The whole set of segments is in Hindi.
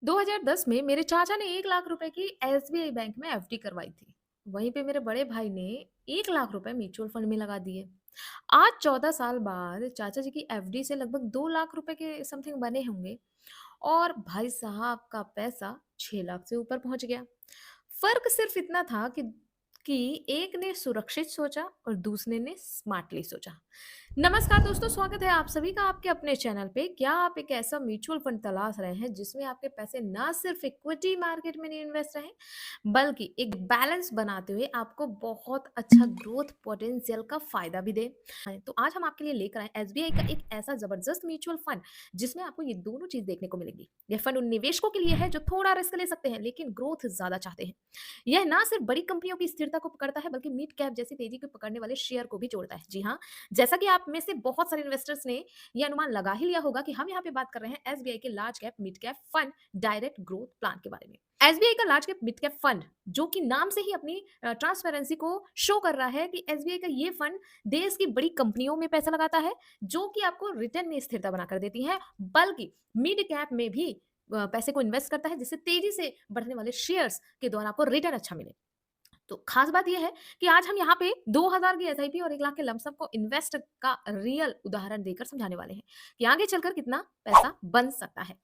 2010 में मेरे चाचा ने 1 लाख रुपए की एसबीआई बैंक में एफडी करवाई थी। वहीं पे मेरे बड़े भाई ने 1 लाख रुपए म्यूचुअल फंड में लगा दिए। आज 14 साल बाद चाचा जी की एफडी से लगभग 2 लाख रुपए के समथिंग बने होंगे और भाई साहब का पैसा 6 लाख से ऊपर पहुंच गया। फर्क सिर्फ इतना था कि एक ने सुरक्षित सोचा और दूसरे ने स्मार्टली सोचा। नमस्कार दोस्तों, स्वागत है आप सभी का आपके अपने चैनल पे। क्या आप एक ऐसा म्यूचुअल फंड तलाश रहे हैं जिसमें आपके पैसे ना सिर्फ इक्विटी मार्केट में नहीं इन्वेस्ट रहें, बल्कि एक बैलेंस बनाते हुए आपको बहुत अच्छा ग्रोथ पोटेंशियल का फायदा भी दे? तो आज हम आपके लिए लेकर आए एसबीआई का एक ऐसा जबरदस्त म्यूचुअल फंड जिसमें आपको ये दोनों चीज देखने को मिलेगी। यह फंड उन निवेशकों के लिए है जो थोड़ा रिस्क ले सकते हैं लेकिन ग्रोथ ज्यादा चाहते हैं। यह ना सिर्फ बड़ी कंपनियों की स्थिरता को पकड़ता है बल्कि मिड कैप जैसी तेजी को पकड़ने वाले शेयर को भी जोड़ता है। जी हाँ, जैसा कि आप में से बहुत सारे इन्वेस्टर्स ने ये अनुमान लगा ही लिया होगा कि हम यहाँ पे बात कर रहे हैं एसबीआई के large cap mid cap fund direct growth plan के बारे में। एसबीआई का large cap mid cap fund जो कि नाम से ही अपनी ट्रांसपेरेंसी को शो कर रहा है कि एसबीआई का ये फंड देश की बड़ी कंपनियों में पैसा लगाता है जो कि आपको रिटर्न में स्थिरता बनाकर देती है, बल्कि मिड कैप में भी पैसे को इन्वेस्ट करता है जिससे तेजी से बढ़ने वाले शेयर्स के द्वारा आपको रिटर्न अच्छा मिले। तो खास बात ये है कि आज हम यहाँ पे 2000 की एसआईपी और 1 लाख के लमसम को इन्वेस्ट का रियल उदाहरण देकर समझाने वाले हैं कि आगे चलकर कितना पैसा बन सकता है।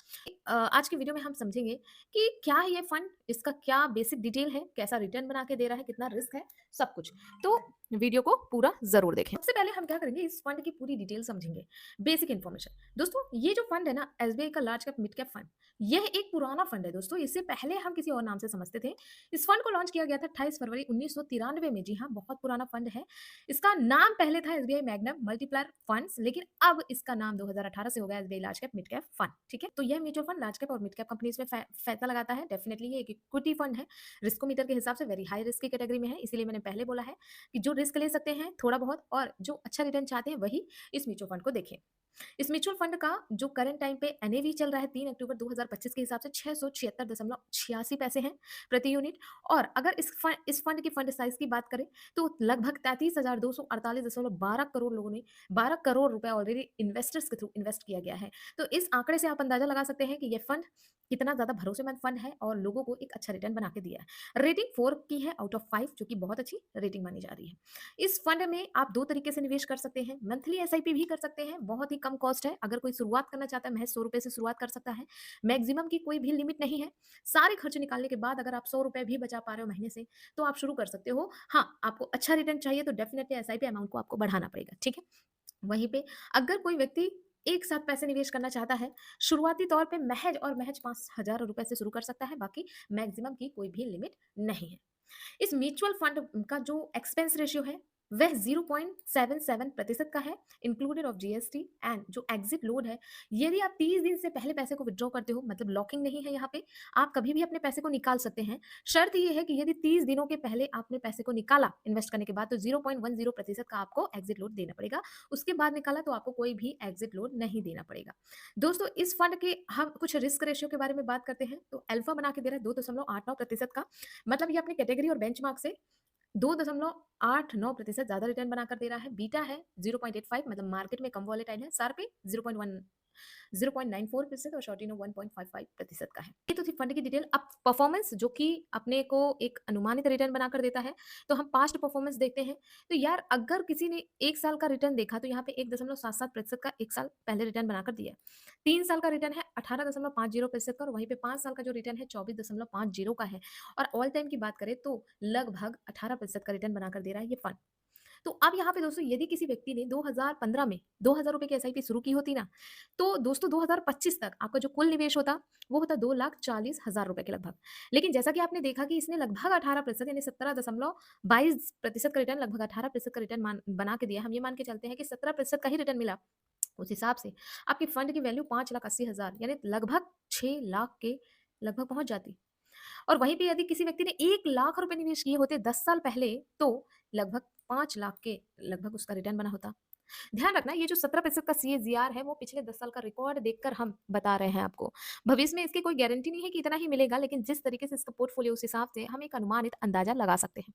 आज की वीडियो में हम समझेंगे कि क्या है ये फंड, इसका क्या बेसिक डिटेल है, कैसा रिटर्न बना के दे रहा है, कितना रिस्क है, सब कुछ। तो वीडियो को पूरा जरूर देखें। सबसे पहले हम क्या करेंगे, इस फंड की पूरी डिटेल समझेंगे। बेसिक इन्फॉर्मेशन दोस्तों, ये जो फंड है ना एसबीआई का large cap mid cap fund, यह एक पुराना फंड है दोस्तों। इससे पहले हम किसी और नाम से समझते थे। इस फंड को लॉन्च किया गया था 28 फरवरी 1993 में। जी हाँ, बहुत पुराना फंड है। इसका नाम पहले था एसबीआई मैग्नम मल्टीप्लायर फंड्स, लेकिन अब इसका नाम 2018 से हो गया SBI large cap mid cap fund. ठीक है, तो यह म्यूचुअल फंड लार्ज कैप और मिड कैप कंपनीज में पैसा लगाता है। डेफिनेटली ये एक इक्विटी फंड है। रिस्कोमीटर के हिसाब से वेरी हाई रिस्क की कैटेगरी में है। इसीलिए मैंने पहले बोला है कि जो रिस्क ले सकते हैं थोड़ा बहुत और जो अच्छा रिटर्न चाहते हैं वही इस म्यूचुअल फंड को देखें। इस म्यूचुअल फंड का जो करंट टाइम पे एनएवी चल रहा है 3 अक्टूबर 2025 के हिसाब से 676.86 पैसे हैं प्रति यूनिट। और अगर इस फंड की फंड साइज की बात करें तो लगभग 33,248.12 करोड़ लोगों ने 12 करोड़ रुपए ऑलरेडी इन्वेस्टर्स के थ्रू इन्वेस्ट किया गया है। तो इस आंकड़े से आप अंदाजा लगा सकते हैं कि यह फंड कितना ज्यादा भरोसेमंद फंड है और लोगों को एक अच्छा रिटर्न बना के दिया है। रेटिंग 4 की है आउट ऑफ 5, जो कि बहुत अच्छी रेटिंग मानी जा रही है। इस फंड में आप दो तरीके से निवेश कर सकते हैं। मंथली एसआईपी भी कर सकते हैं, बहुत ही कम कॉस्ट है। अगर कोई शुरुआत करना चाहता है महज 100 रुपए से शुरुआत कर सकता है। मैक्सिमम की कोई भी लिमिट नहीं है। सारे खर्च निकालने के बाद अगर आप 100 रुपए भी बचा पा रहे हो महीने से तो आप शुरू कर सकते हो। हाँ, आपको अच्छा रिटर्न चाहिए तो डेफिनेटली एसआईपी अमाउंट को आपको बढ़ाना पड़ेगा। ठीक है, वहीं पे अगर कोई व्यक्ति एक साथ पैसे निवेश करना चाहता है, शुरुआती तौर पे महज और महज 5,000 रुपए से शुरू कर सकता है। बाकी मैक्सिमम की कोई भी लिमिट नहीं है। इस म्यूचुअल फंड का जो एक्सपेंस रेशियो है वह 0.77% का है, इंक्लूडेड ऑफ जीएसटी। एंड जो एग्जिट लोड है, यदि आप 30 दिन से पहले पैसे को विड्रॉ करते हो, मतलब लॉकिंग नहीं है यहाँ पे, आप कभी भी अपने पैसे को निकाल सकते हैं। शर्त ये है कि यदि 30 दिनों के पहले आपने पैसे को निकाला इन्वेस्ट करने के बाद तो 0.10% का आपको एग्जिट लोड देना पड़ेगा। उसके बाद निकाला तो आपको कोई भी एग्जिट लोड नहीं देना पड़ेगा। दोस्तों, इस फंड के हम कुछ रिस्क रेशियो के बारे में बात करते हैं तो अल्फा बना के दे रहा है 2.89% का। मतलब ये अपनी कैटेगरी और बेंचमार्क से 2.89% ज़्यादा रिटर्न बनाकर दे रहा है। बीटा है 0.85, मतलब मार्केट में कम वॉलेटाइल है। सार पे 0.94% और शॉर्टिनो 1.55% का है। ये तो थी फंड की डिटेल। अब परफॉर्मेंस जो कि अपने को एक अनुमानित रिटर्न बनाकर देता है, तो हम पास्ट परफॉर्मेंस देखते हैं। तो यार अगर किसी ने 1 साल का रिटर्न देखा तो यहाँ पे 1.77% का 1 साल पहले रिटर्न बनाकर दिया है। 3 साल का रिटर्न है 18.50% का और वहीं पे 5 साल का जो रिटर्न है 24.50 का है। और ऑल टाइम की बात करें तो लगभग 18% का रिटर्न बनाकर दे रहा है ये फंड। तो अब यहाँ पे दोस्तों यदि किसी व्यक्ति ने 2015 में 2000 रुपए की एसआईपी शुरू की होती ना, तो दोस्तों 2025 तक आपका जो कुल निवेश होता वो होता 2,40,000 रुपए के लगभग। लेकिन जैसा कि आपने देखा कि इसने लगभग 18% यानी 17.22% का रिटर्न, लगभग 18% का रिटर्न बना के दिया। हम ये मान के चलते हैं कि 17% का ही रिटर्न मिला। उस हिसाब से आपकी फंड की वैल्यू 5,80,000 यानी लगभग 6 लाख के लगभग पहुंच जाती। और वहीं पे यदि किसी व्यक्ति ने 1 लाख रुपए निवेश किए होते 10 साल पहले तो लगभग 5 लाख के लगभग उसका रिटर्न बना होता। ध्यान रखना, ये जो 17% का सीएजीआर है वो पिछले 10 साल का रिकॉर्ड देखकर हम बता रहे हैं आपको। भविष्य में इसकी कोई गारंटी नहीं है कि इतना ही मिलेगा, लेकिन जिस तरीके से इसका पोर्टफोलियो उस हिसाब से हम एक अनुमानित अंदाजा लगा सकते हैं।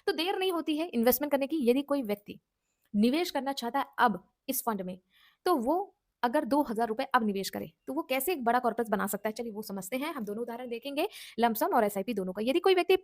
तो देर नहीं होती है इन्वेस्टमेंट करने की। यदि कोई व्यक्ति निवेश करना चाहता है अब इस फंड में, तो वो अगर ₹2000 अब निवेश करे, तो वो कैसे एक बड़ा कॉर्पस बना सकता है? चलिए वो समझते हैं। हम दोनों उदाहरण देखेंगे, लमसम और एसआईपी दोनों का। यदि कोई व्यक्ति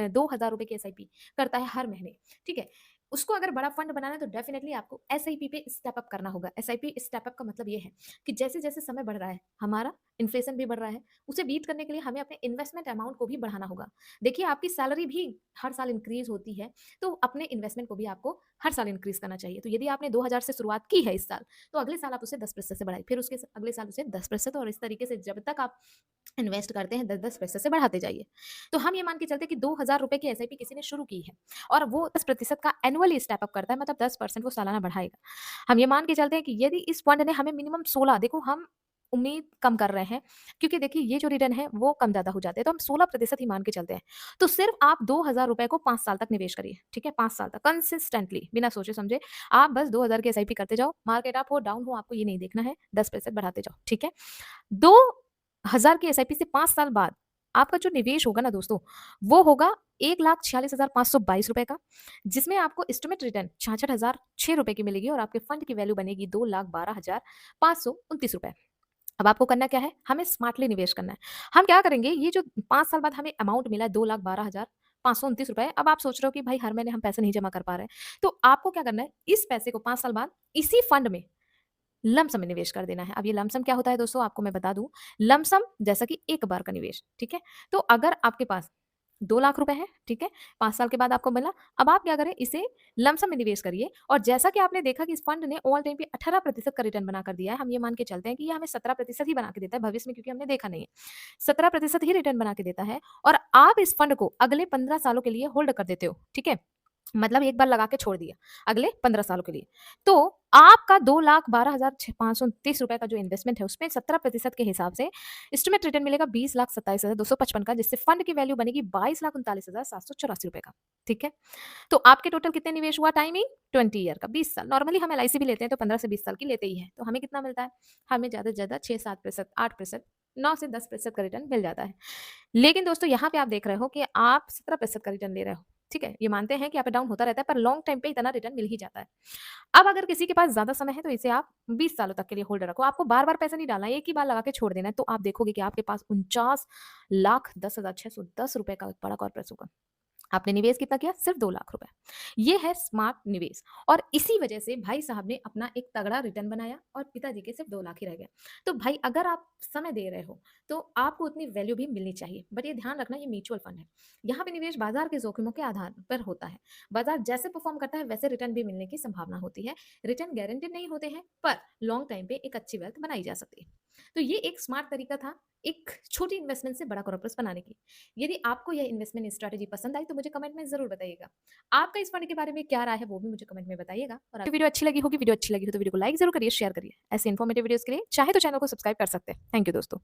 ₹2000 की एसआईपी करता है हर महीने, ठीक है? उसको अगर बड़ा फंड बनाना है तो डेफिनिटली आपको एसआईपी पे स्टेप अप करना होगा। एसआईपी स्टेप अप का मतलब ये है कि जैसे-जैसे समय बढ़ रहा है, हमारा इन्फ्लेशन भी बढ़ रहा है, उसे बीट करने के लिए हमें अपने इन्वेस्टमेंट अमाउंट को भी बढ़ाना होगा। देखिए, आपकी सैलरी भी हर साल इंक्रीज़ होती है, तो अपने इन्वेस्टमेंट को भी आपको हर साल इंक्रीज़ करना चाहिए। तो यदि आपने 2000 से शुरुआत की है इस साल, तो अगले साल आप उसे 10% से बढ़ाइए, फिर उसके अगले साल उसे 10% और इस तरीके से जब तक आप इन्वेस्ट करते हैं 10-10% से बढ़ाते जाइए। तो हम ये मान के चलते हैं कि ₹2000 की एसआईपी किसी ने शुरू की है और वो 10% का एनुअली स्टेप अप करता है, मतलब 10% वो सालाना बढ़ाएगा। हम ये मान के चलते हैं कि यदि इस फंड ने हमें मिनिमम 16, देखो हम उम्मीद कम कर रहे हैं क्योंकि देखिए ये जो रिटर्न है वो कम ज़्यादा हो जाते हैं, तो हम 16% ही मान के चलते हैं। तो सिर्फ आप ₹2000 को 5 साल तक निवेश करिए, ठीक है? 5 साल तक कंसिस्टेंटली बिना सोचे-समझे आप बस 2000 की एसआईपी करते जाओ, मार्केट अप हो, डाउन हो, आपको ये नहीं देखना है, 10% बढ़ाते जाओ, ठीक है? 2000 की एसआईपी से 5 साल बाद आपका जो निवेश होगा ना दोस्तों, वो होगा ₹1,46,522 का, जिसमें आपको एस्टीमेट रिटर्न ₹66,006 की मिलेगी और आपके फंड की वैल्यू बनेगी ₹2,12,529। अब आपको करना क्या है? हमें स्मार्टली निवेश करना है। हम क्या करेंगे, ये जो 5 साल बाद हमें अमाउंट मिला है ₹2,12,529, अब आप सोच रहे हो कि भाई हर महीने हम पैसे नहीं जमा कर पा रहे हैं। तो आपको क्या करना है, इस पैसे को 5 साल बाद इसी फंड में लमसम में निवेश कर देना है। अब ये लमसम क्या होता है दोस्तों, आपको मैं बता दूँ, लमसम जैसा कि एक बार का निवेश, ठीक है? तो अगर आपके पास ₹2,00,000 है, ठीक है? 5 साल के बाद आपको मिला, अब आप क्या करें, इसे लमसम में निवेश करिए और जैसा कि आपने देखा कि इस फंड ने ऑल टाइम पे 18% का रिटर्न बना कर दिया है, हम ये मान के चलते हैं कि ये हमें 17% ही बना के देता है भविष्य में, क्योंकि हमने देखा नहीं है। 17% ही रिटर्न बना के देता है और आप इस फंड को अगले 15 सालों के लिए होल्ड कर देते हो, ठीक है? मतलब एक बार लगा के छोड़ दिया, अगले 15 सालों के लिए। तो आपका ₹2,12,529 का जो इन्वेस्टमेंट है, उसमें 17% के हिसाब से एस्टीमेट रिटर्न मिलेगा 20,27,255 का, जिससे फंड की वैल्यू बनेगी ₹22,39,784 का, ठीक है? तो आपके टोटल कितने निवेश हुआ, टाइमिंग 20 ईयर का, 20 साल। नॉर्मली हम एलआईसी भी लेते हैं तो 15 से 20 साल की लेते ही हैं। तो हमें कितना मिलता है? हमें ज़्यादा से ज़्यादा 6-7%, 8%, 9 से 10% का रिटर्न मिल जाता है। लेकिन दोस्तों यहाँ पे आप देख रहे हो कि आप 17% का रिटर्न ले रहे हो, ठीक है? ये मानते हैं कि अप डाउन होता रहता है, पर लॉन्ग टाइम पे इतना रिटर्न मिल ही जाता है। अब अगर किसी के पास ज़्यादा समय है तो इसे आप 20 सालों तक के लिए होल्ड रखो। आपको बार-बार पैसा नहीं डालना है, एक ही बार लगा के छोड़ देना है। तो आप देखोगे कि आपके पास ₹49,10,610 का एक बड़ा कॉर्पस होगा। आपने निवेश कितना किया? सिर्फ ₹2,00,000। ये है स्मार्ट निवेश और इसी वजह से भाई साहब ने अपना एक तगड़ा रिटर्न बनाया और पिताजी के सिर्फ 2,00,000 ही रह गए। तो भाई अगर आप समय दे रहे हो, तो आपको उतनी वैल्यू भी मिलनी चाहिए। बट ये ध्यान रखना, ये म्यूचुअल फंड है। यहाँ पे निवेश बाजार के जोखिमों के आधार पर होता है। बाजार जैसे परफॉर्म करता है वैसे रिटर्न भी मिलने की संभावना होती है। रिटर्न गारंटीड नहीं होते हैं, पर लॉन्ग टाइम पे एक अच्छी वेल्थ बनाई जा सकती है। तो ये एक स्मार्ट तरीका था, एक छोटी इन्वेस्टमेंट से बड़ा कॉर्पस बनाने की। यदि आपको यह इन्वेस्टमेंट स्ट्रैटेजी पसंद आई तो मुझे कमेंट में ज़रूर बताइएगा। आपका इस फंड के बारे में क्या राय है वो भी मुझे कमेंट में बताइएगा और आपको वीडियो अच्छी लगी हो तो वीडियो को लाइक ज़रूर करिए, शेयर करिए। ऐसे इन्फॉर्मेटिव वीडियोज़ के लिए चाहे तो चैनल को सब्सक्राइब कर सकते हैं। थैंक यू दोस्तों।